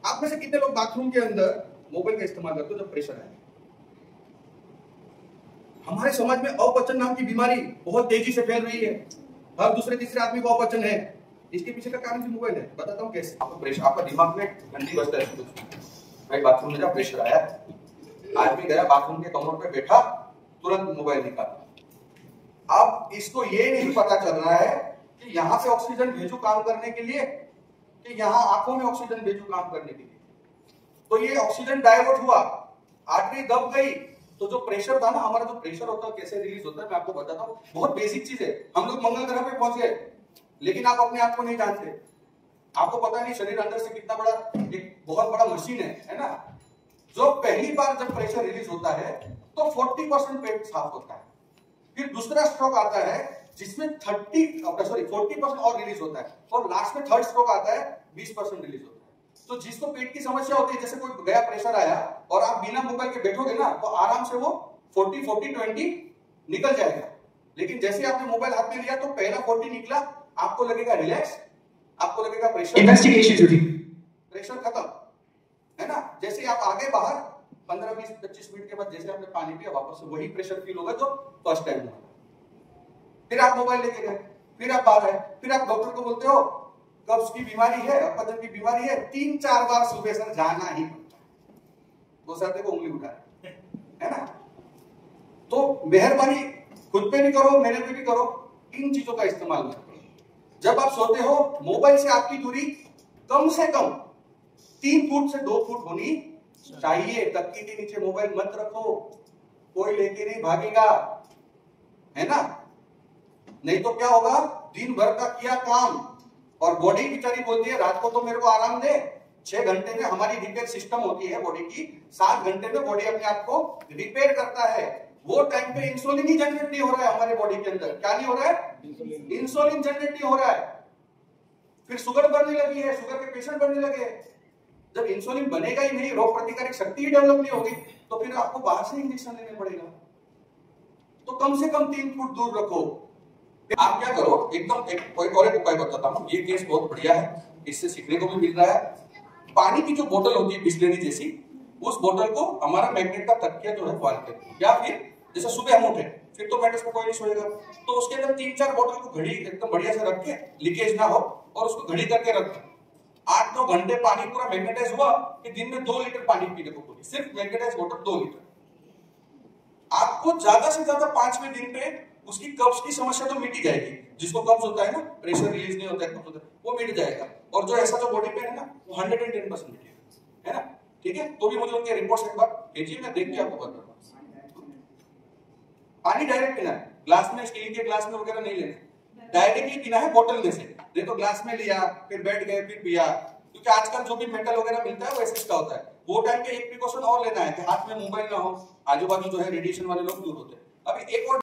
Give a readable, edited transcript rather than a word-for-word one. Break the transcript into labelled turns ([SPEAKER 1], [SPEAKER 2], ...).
[SPEAKER 1] आप में से कितने लोग बाथरूम के अंदर मोबाइल का इस्तेमाल करते हो जब प्रेशर आए? हमारे समाज में अपचन नाम की बीमारी बहुत तेजी से फैल रही है। हर दूसरे तीसरे आदमी को अपचन है। इसके पीछे का कारण भी मोबाइल है। बताता हूँ कैसे। आपको प्रेशर, आपका दिमाग में घंटी बजता है भाई बाथरूम में जा, प्रेशर आया, आदमी गया बाथरूम के कमरों पे बैठा, तुरंत मोबाइल निकाला। अब इसको ये नहीं पता चल रहा है कि यहां से ऑक्सीजन भेजू काम करने के लिए, कि यहां आंखों में ऑक्सीजन भेजू काम करने के लिए। तो ये ऑक्सीजन डाइवर्ट हुआ, आर्टरी दब गई, तो जो प्रेशर था ना, हमारा जो प्रेशर होता है कैसे रिलीज होता है मैं आपको बताता हूँ। बहुत बेसिक चीज है। हम लोग मंगल ग्रह पे पहुंच गए, लेकिन आप अपने आप को नहीं जानते। आपको पता नहीं शरीर अंदर से कितना बड़ा, एक बहुत बड़ा मशीन है ना। जो पहली बार जब प्रेशर रिलीज होता है तो 40% पेट साफ होता है। फिर दूसरा स्ट्रोक आता है जिसमें 40% और रिलीज होता है, और लास्ट में थर्ड स्ट्रोक आता है 20% रिलीज होता है। तो जिसको पेट की समस्या होती है, जैसे कोई गया प्रेशर आया और आप बिना मोबाइल के बैठोगे ना, तो आराम से वो 40-40-20 निकल जाएगा। लेकिन जैसे आपने मोबाइल हाथ में लिया तो पहला 40 निकला, आपको लगेगा रिलैक्स, आपको लगेगा प्रेशर
[SPEAKER 2] इन्वेस्टिगेशन,
[SPEAKER 1] प्रेशर खत्म, है ना। जैसे आप आगे बाहर 15-20-25 मिनट के बाद जैसे आपने पानी पिया, वापस से वही प्रेशर फील होगा जो फर्स्ट टाइम हुआ। फिर आप मोबाइल लेके गए, फिर आप बाहर आए, फिर आप डॉक्टर को बोलते हो कब्ज की बीमारी है, अपचन की बीमारी है, 3-4 बार सुबह सर जाना ही पड़ता है। वो सर देखो उंगली उठा है ना। तो मेहरबानी खुद पे भी करो, मेरे पे भी करो, इन चीजों का इस्तेमाल मत करो। जब आप सोते हो, मोबाइल से आपकी दूरी कम से कम 3 फुट से 2 फुट होनी चाहिए। तकिए के नीचे मोबाइल मत रखो, कोई लेके नहीं भागेगा, है ना। नहीं तो क्या होगा, दिन भर का किया काम और बॉडी बेचारी बोलती है रात को तो मेरे को आराम दे। 6 घंटे में हमारी रिपेयर सिस्टम होती है बॉडी की, 7 घंटे में बॉडी अपने आप को रिपेयर करता है। वो टाइम पे इंसुलिन ही जनरेट नहीं हो रहा है हमारे बॉडी के अंदर। क्या नहीं हो रहा है? इंसुलिन जनरेट नहीं हो रहा है। फिर शुगर बढ़ने लगी है, शुगर के पेशेंट बढ़ने लगे। जब इंसुलिन बनेगा ही नहीं, रोग प्रतिकारक शक्ति ही डेवलप नहीं होगी, तो फिर आपको बाहर से इंजेक्शन लेने पड़ेगा। तो कम से कम 3 फुट दूर रखो। आप क्या करो, एकदम एक और एक उपाय बताता हूँ। ये केस बहुत बढ़िया है, इससे सीखने को भी मिल रहा है। पानी की जो बोतल होती है बिस्लेरी जैसी, उस बोतल को हमारा मैग्नेट का तकिया जो है वाल के, या फिर जैसे सुबह हम उठे फिर तो मैट्रेस में कोई नहीं सोएगा, तो उसके अंदर 3-4 बोतल को घड़ी एकदम बढ़िया से रख के, लीकेज ना हो, और उसको घड़ी करके रख 8-9 घंटे पानी पूरा मैग्नेटाइज हुआ कि दिन में 2 लीटर पानी पीने को बोली, सिर्फ मैग्नेटाइज वाटर 2 लीटर। आपको ज्यादा से ज्यादा 5वें दिन पे उसकी कब्ज की समस्या तो मिट ही जाएगी। जिसको कब्ज होता है ना, प्रेशर रिलीज नहीं होता है, कब्ज होता है, वो मिट जाएगा। और जो ऐसा जो बॉडी पेन है ना, वो 110% मिटेगा, है ना। ठीक है, तो भी मुझे उनके रिपोर्ट्स एक बार भेजिए, मैं देख के आपको बताऊंगा। पानी डायरेक्ट पीना है, ग्लास में, स्टील के ग्लास में वगैरह नहीं लेना, डायरेक्टली पीना है बोतल में से। नहीं तो ग्लास में लिया, फिर बैठ गए, फिर पिया। क्योंकि आजकल जो भी मेटल वगैरह मिलता है वो एसिड का होता है। वो टाइम पे एक प्रिकॉशन और लेना है कि हाथ में मोबाइल ना हो, आजू बाजू जो है रेडिएशन वाले लोग दूर होते हैं। अभी एक और